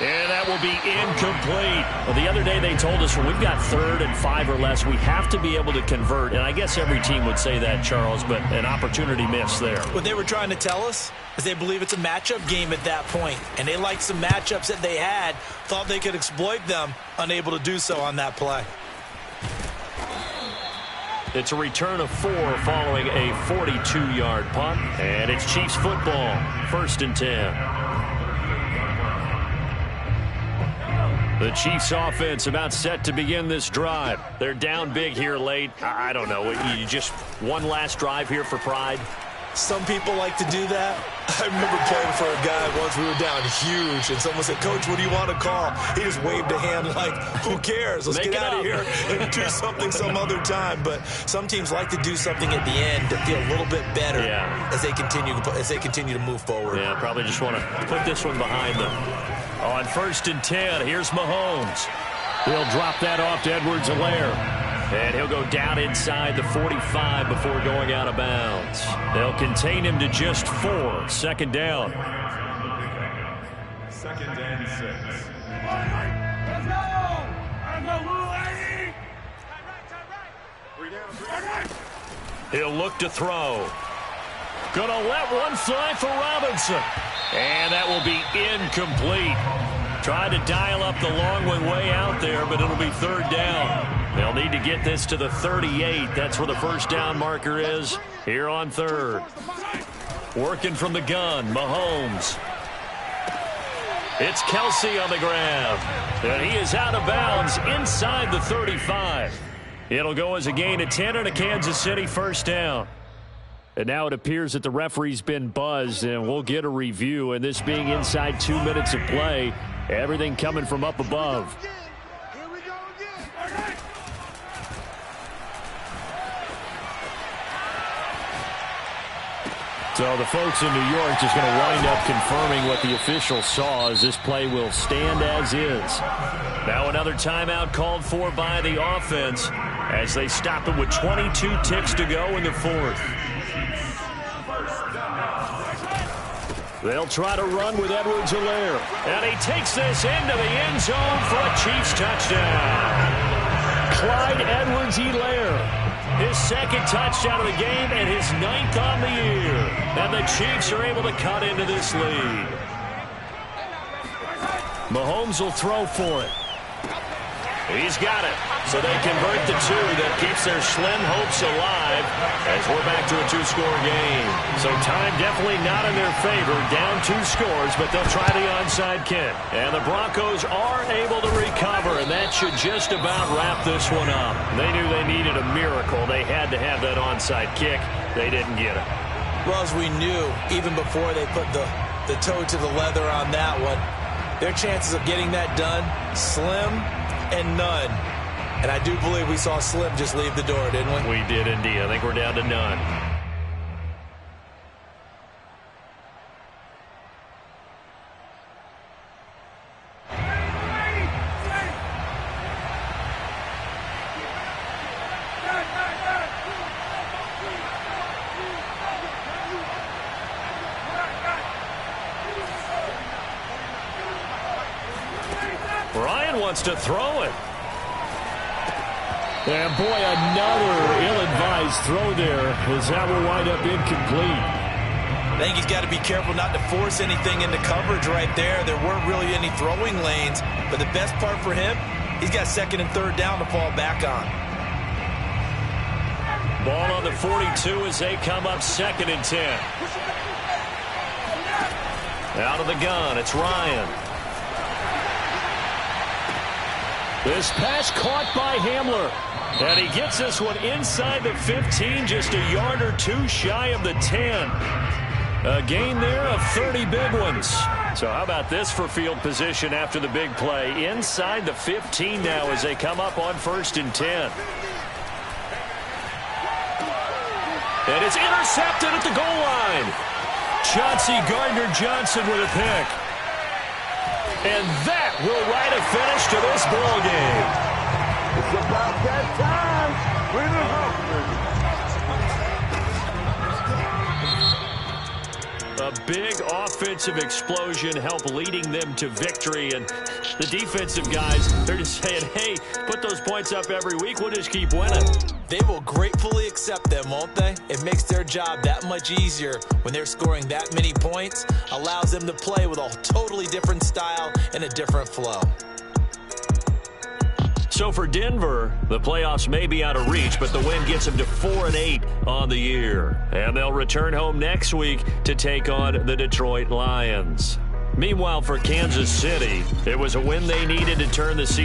And that will be incomplete. Well, the other day they told us when we've got 3rd and 5 or less, we have to be able to convert. And I guess every team would say that, Charles, but an opportunity missed there. What they were trying to tell us is they believe it's a matchup game at that point. And they liked some matchups that they had, thought they could exploit them, unable to do so on that play. It's a return of 4 following a 42-yard punt. And it's Chiefs football, 1st and 10. The Chiefs offense about set to begin this drive. They're down big here late. I don't know. You just one last drive here for pride? Some people like to do that. I remember playing for a guy once. We were down huge, and someone said, Coach, what do you want to call? He just waved a hand like, who cares? Let's get out of here and do something some other time. But some teams like to do something at the end to feel a little bit better as they continue to move forward. Yeah, probably just want to put this one behind them. On 1st and 10, here's Mahomes. He'll drop that off to Edwards-Helaire. And he'll go down inside the 45 before going out of bounds. They'll contain him to just 4. 2nd down. 2nd and 6. He'll look to throw. Gonna let one fly for Robinson. And that will be incomplete. Tried to dial up the long one way out there, but it'll be 3rd down. They'll need to get this to the 38. That's where the first down marker is here on 3rd. Working from the gun, Mahomes. It's Kelce on the grab. And he is out of bounds inside the 35. It'll go as a gain of 10 and a Kansas City first down. And now it appears that the referee's been buzzed, and we'll get a review. And this being inside 2 minutes of play, everything coming from up above. So the folks in New York just going to wind up confirming what the official saw, as this play will stand as is. Now another timeout called for by the offense as they stop it with 22 ticks to go in the 4th. They'll try to run with Edwards-Helaire. And he takes this into the end zone for a Chiefs touchdown. Clyde Edwards-Helaire, his second touchdown of the game and his 9th on the year. And the Chiefs are able to cut into this lead. Mahomes will throw for it. He's got it. So they convert the 2. That keeps their slim hopes alive as we're back to a 2-score game. So time definitely not in their favor. Down 2 scores, but they'll try the onside kick. And the Broncos are able to recover, and that should just about wrap this one up. They knew they needed a miracle. They had to have that onside kick. They didn't get it. Well, as we knew, even before they put the toe to the leather on that one, their chances of getting that done, slim and none. And I do believe we saw Slim just leave the door, didn't we? We did indeed. I think we're down to none. Ryan wants to throw it. And boy, another ill-advised throw there, as that will wind up incomplete. I think he's got to be careful not to force anything into coverage right there. There weren't really any throwing lanes, but the best part for him, he's got 2nd and 3rd down to fall back on. Ball on the 42 as they come up 2nd and 10. Out of the gun, it's Ryan. This pass caught by Hamler. And he gets this one inside the 15, just a yard or 2 shy of the 10. A gain there of 30 big ones. So how about this for field position after the big play? Inside the 15 now as they come up on 1st and 10. And it's intercepted at the goal line. Chauncey Gardner-Johnson with a pick. And that will write a finish to this ball game. It's about that time. Bring it home. A big offensive explosion helped leading them to victory. And the defensive guys, they're just saying, hey, put those points up every week. We'll just keep winning. They will gratefully accept them, won't they? It makes their job that much easier when they're scoring that many points. Allows them to play with a totally different style and a different flow. So for Denver, the playoffs may be out of reach, but the win gets them to 4-8 on the year. And they'll return home next week to take on the Detroit Lions. Meanwhile, for Kansas City, it was a win they needed to turn the season